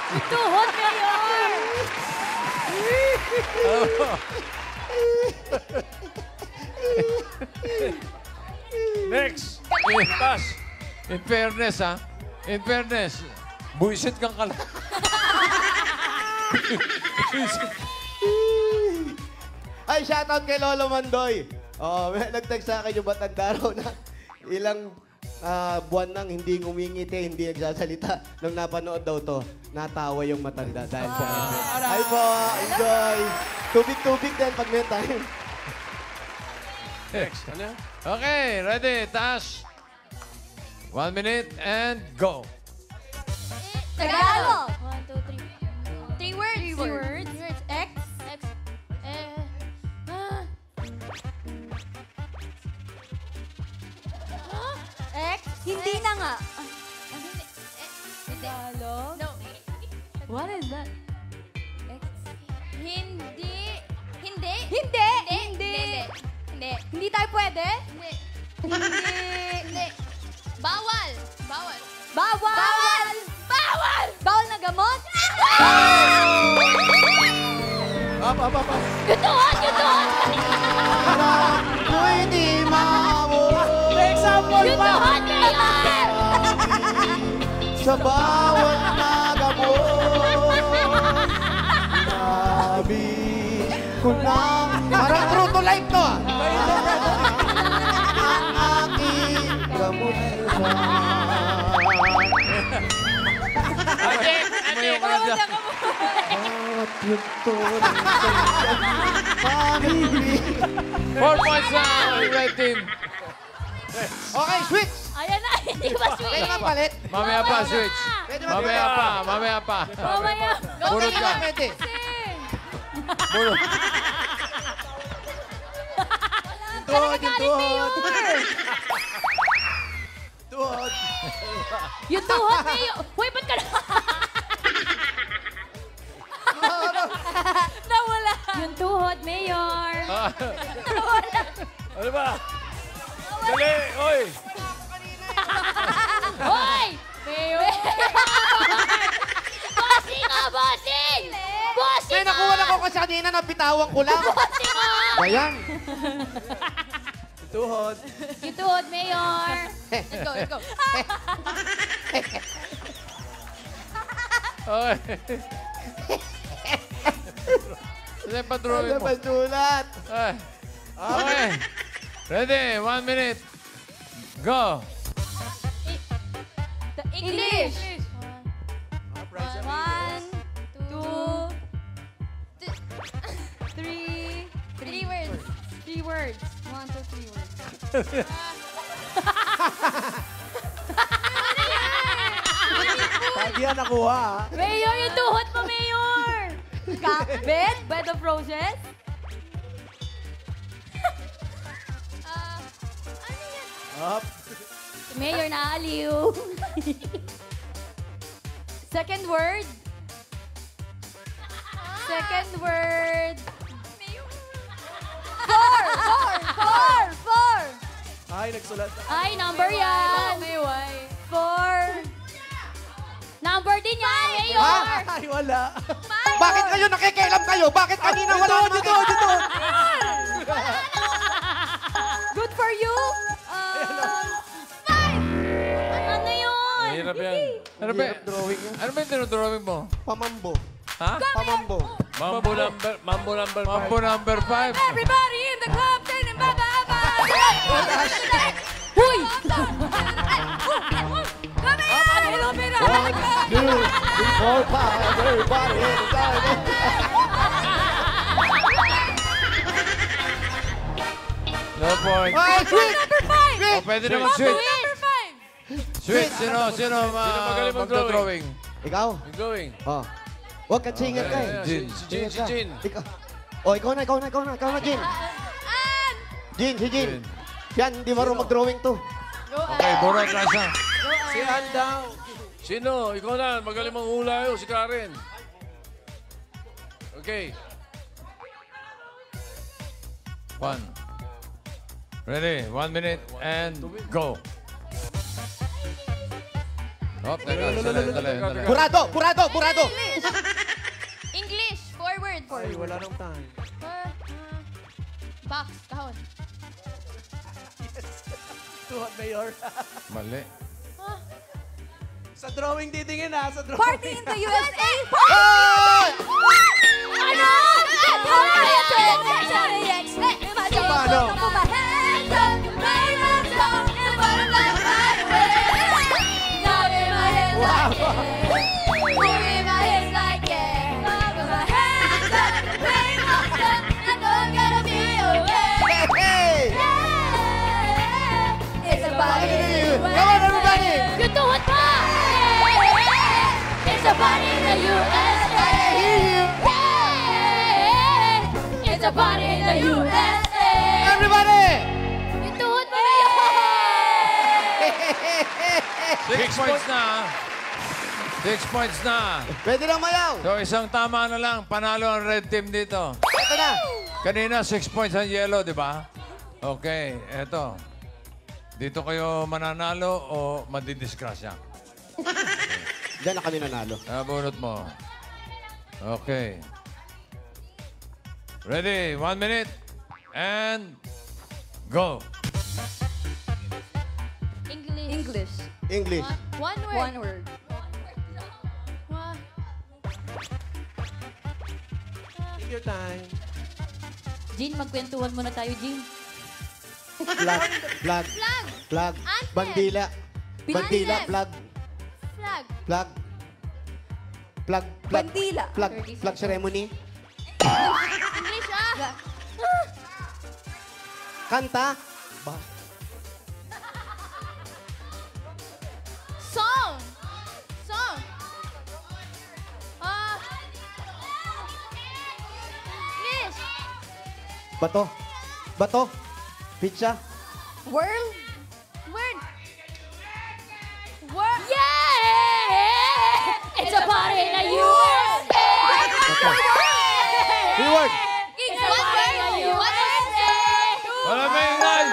Yung tuhod, Mayor. Next. Pass. In fairness, ha? In fairness, buisit kang Ay, shoutout kay Lolo Mandoy. Oh, may nag-text sa akin yung matanda raw na ilang buwan nang hindi ngumingiti, hindi nagsasalita. Nung napanood daw to, natawa yung matanda dahil sa Ay po, enjoy. Tubig-tubig din pag may time. Next. Ano yan? Okay, ready, taas. 1 minute and go. Tagalog. 1, 2, 3. 3 words. 3 words. X. X. Hindi na nga. Tagalog? No. What is that? X. Hindi. Hindi? Hindi. Hindi. Hindi. Hindi tayo pwede? Hindi. Hindi. Bawal. Bawal. Bawal. Bawal. Bawal na gamot? Up. Yung tuhod. Yung tuhod. Ako'y di mawala Example Yung pa. tuhod, Mayor. sa bawat nagamot. Sabi ko na... Parang true to life to, ah. Ang aking kamusta. Umayo ka na dyan. At yung tuhod family. 4 points na ang red team. Okay, switch. Ayan na, hindi ba Pwede sweet? naman palit. Mamaya pa, switch. Pwede Mamaya pa, mamaya pa. Mamaya. Bunot ka. Pwede. Bunot. Tuhod, yung tuhod. Tuhod. Yung tuhod, Mayo. Uy, ba't ka na? Nawala. Yung tuhod, Mayor. Nawala. Ano ba? Dali, oy! Hoy! Mayor! Bossing nga, bossing! Bossing May nakuha na ko kasi kanina, nabitawan ko lang. Bossing nga! Ayan. Tuhod. Yung tuhod, Mayor. Let's go, let's go. Okay. Kasi pa-drawing Ano mo. ba sulat? Ay. Okay. Ready? 1 minute. Go. The English. Prize One, two, three. Three words. 3 words. 1, 2, 3 words. Hindi yan nakuha, ha? Mayor, yung tuhod mo, Mayor! Bed? Bed of roses? Ano yan? Up. Mayor, naaliw. Second word? Second word. Four. Ay, nagsulat. Ay, number yan. Four. Number din yan, Mayor. Ay, wala. Bakit kayo nakikialam kayo? Bakit kanina wala Tuhod, naman yung tuhod, yung tuhod. Good for you. Five. Ano yun? Hirap yan. Ano ba? Drawing yun. Ano ba yung dinodrawing mo? Pamambo. Ha? Pamambo. Mambo number 5. Mambo number 5. Everybody in the club, turning baba. Huy! Come here! Hello, Pera! 1, 2, 3, 4, 5. Everybody in the club. No point. Ay, switch! Number 5! O, pwede naman switch. Number 5! Switch. Sino magaling magdodrawing? Ikaw? You're going. Oh. Huwag ka singit ka eh. Jin. Si Jin. Ikaw. Oh, ikaw na, Jin. Jin, si Jin. Yan, hindi marunong mag-drawing to. Okay, Borat Rasa. Si Ann daw. Sino? Ikaw na. Magaling mang hula yun. Si Karen. Okay. 1. Ready? 1 minute and go. Oh, teka. Sandali. Burado! English, 4 words. Ay, wala nang time. Box, kahon. Tuhod, Mayor. Mali. Sa drawing titingin, ha? Sa drawing. Party in the USA! Ay! Ano? Paano? Hey! Come on, everybody! Yung tuhod mo! It's a party in the USA! It's a party in the USA! Everybody! Yung tuhod mo yun! 6 points na. 6 points na. Pwede lang mayaw. So, isang tama na lang. Panalo ang red team dito. Ito na. Kanina, 6 points ang yellow, di ba? Okay, eto. Dito kayo mananalo o madidisgrasya? Diyan na kami nanalo. Nabunot mo. Okay. Ready? 1 minute. And go. English. English. One word. One word. Take your time. Jean, magkwentuhan muna tayo, Jean. Flag. Flag. Bandila. Bandila. Anthem. Flag. Flag. Flag. Bandila. Flag ceremony. English ah! Kanta. Song! Song! English! Bato. Pizza. World. Word! Word! Yeah! It's a party in the USA! Reward. It's a party in the USA! Wala ba yung nine?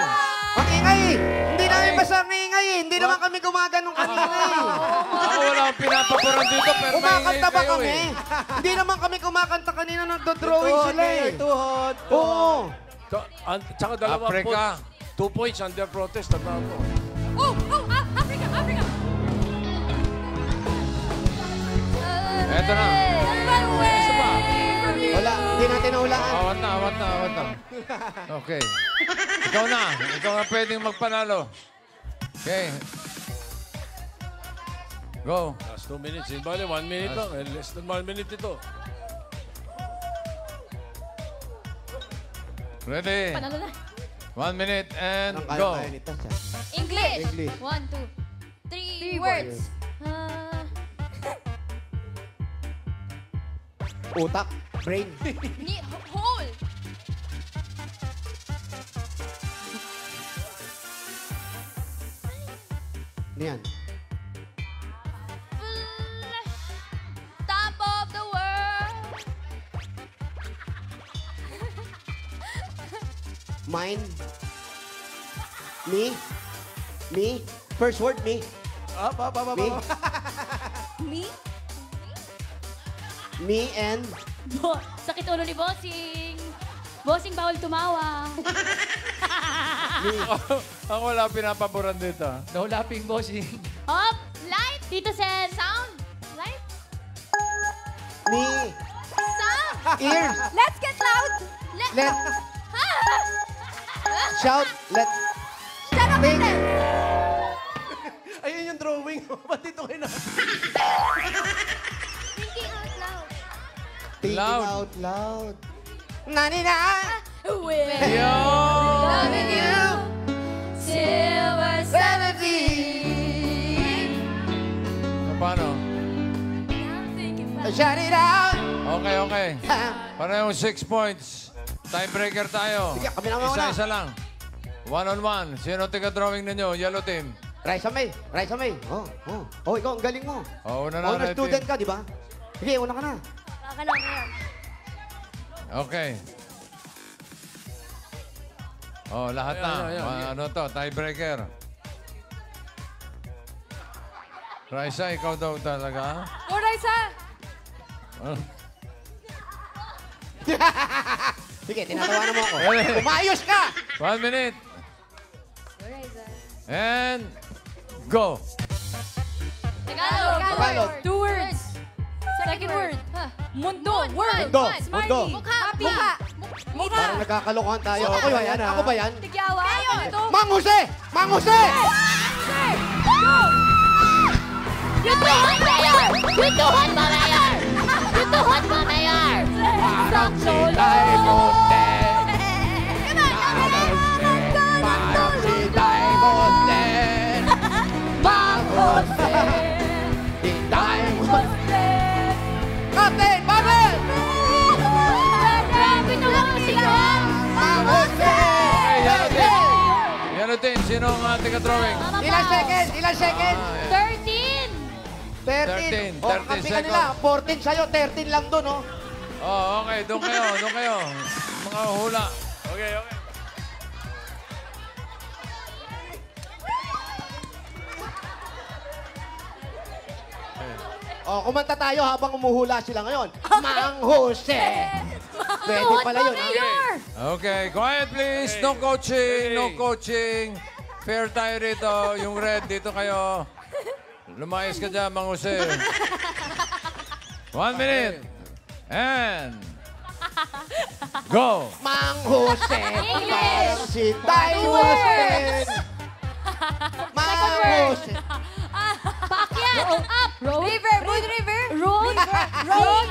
Ang ingay eh. Hindi namin basta ang ingay eh. Hindi naman kami gumaganong kanina eh. Ako wala akong pinapaboran dito, pero may Kumakanta ba kayo kami? eh. Hindi naman kami kumakanta kanina. Nagdo-drawing sila eh. Tuhod. Oo. Tsaka dalawang Africa. 2 points under protest. Tandaan mo. Africa! Africa! Eto na. Wala. Hindi natin nahulaan. Awat na. Okay. Ikaw na pwedeng magpanalo. Okay. Go. Last 2 minutes. Bale, 1 minute lang. Less than 1 minute ito. Ready? Panalo na. 1 minute and Ang go. kaya nito siya. English. English. 1, 2, 3 words. Utak. Brain. Whole. Ano yan? Top of the world. Mine. Me. First word, me. Me. Me? Me and... Sakit ulo ni Bossing. Bossing, bawal tumawa. Ako wala pinapaboran dito. No laughing, bossing. Up, light. Tito Sen. Sound. Light. Me. Sound. Ears. Let's get loud. Let. Shout. Let. Shut up, Think. Ted. Ayun yung drawing. Ba't dito kayo na? Thinking out loud. Thinking Loud. out loud. Nani na. We're Yo! loving you. Silver 17. Paano? Shout it out. Okay. Parehong 6 points. Tiebreaker tayo. Sige, kami na muna. Isa-isa lang. 1-on-1. Sino tiga-drawing ninyo? Yellow team. Raisa May. Oh, ikaw, ang galing mo. Una na, Honor red student team. ka, di ba? Sige, una ka na. Kakalang yan. Okay. Oh, lahat na. Ayan. Ano to? Tiebreaker. Raisa, ikaw daw talaga? Go, Raisa. Sige, tinatawanan mo ako. Umayos ka! 1 minute. And go. Tagalog. 2 words. Second word. Mundo. Word. Mundo. Smiley. Mundo. Mukha. Mukha. Parang nagkakalokohan tayo. Ako ba yan? Ako ba yan? Tigyawa. Ito. Mang Jose! Mang Jose! Yutuhan, Mayor! Yutuhan mo, Mayor! Yutuhan mo, Mayor! Parang Sila'y moten. Parang sila'y moten. Mang Jose! Sila'y moten. Captain! Babel! Grabe naman sila! Mang Jose! Yellow team, sino ang tiga-drawing? Ilan seconds? Ilan seconds? 13! 13. 13 O, kakampi ka nila. 14 sa'yo, 13 lang doon, oh. Oh, okay. Doon kayo. Mga hula. Okay. O, kumanta tayo habang umuhula sila ngayon. Mang Jose! Pwede pala yun, ha? Okay, quiet please. No coaching. Fair tayo rito. Yung red, dito kayo. Lumayas ka dyan, Mang Jose. 1 minute. And... Go! Mang Jose! English! Parang si Taiwan! Mang Jose! Paakyat! Up! River. Good river. Road! Road.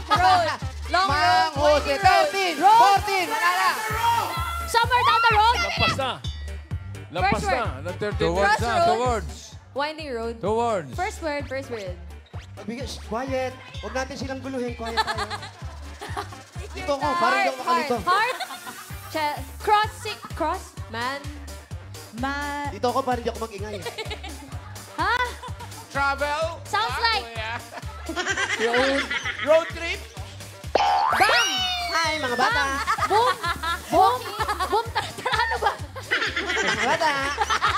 Long Mang road. Jose. Winding 13, road. 14, wala na. Somewhere down the road. Lampas na. Lampas First na. Ng 13 Towards na, Crossroads. towards. Winding road. Towards. First word, first word. Bigas, quiet. Huwag natin silang guluhin. Quiet tayo. Dito ko, parang hindi ako makalito. Heart. Cross. Man. Dito ako, parang hindi ako mag-ingay. Ha? Travel. Sounds like Road trip. bang. Hi, mga bata. Boom. Boom. Boom. Ano ba? Mga bata.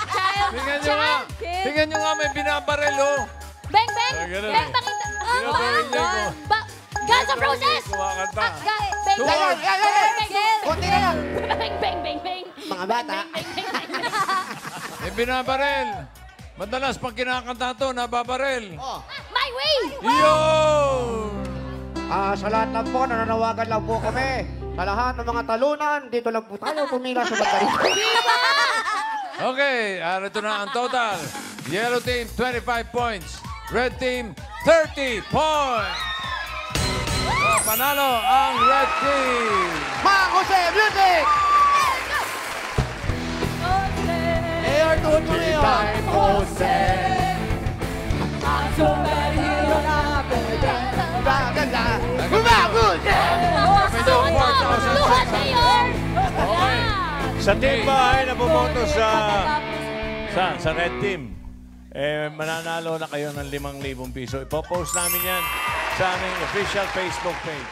Child. Tingnan nyo nga. Kid. Tingnan nyo nga, may binabarel, oh. Bang, bang. Ah, ganun Bang, eh. pakita. Tinuturo niya ko. Guns of Roses. Kumakanta. Bang, Towards. bang, bang, bang. Kunti na lang. Bang, bang, bang, bang. Mga bata. May binabarel. Madalas, pag kinakanta to, nababarel. Oh. My way. Yo! Sa lahat lang po, nananawagan lang po kami. Sa lahat ng mga talunan, dito lang po tayo pumila sa bandari. Okay, ito na ang total. Yellow team, 25 points. Red team, 30 points. So, panalo ang red team. Mang Jose, music! Air tune mo ngayon. Ganda. Bumagod! Medyo 4,600. Luhat Mayor. Okay. Sa team ba ay nabumoto sa red team, mananalo na kayo ng 5,000 piso. Ipopost namin yan sa aming official Facebook page.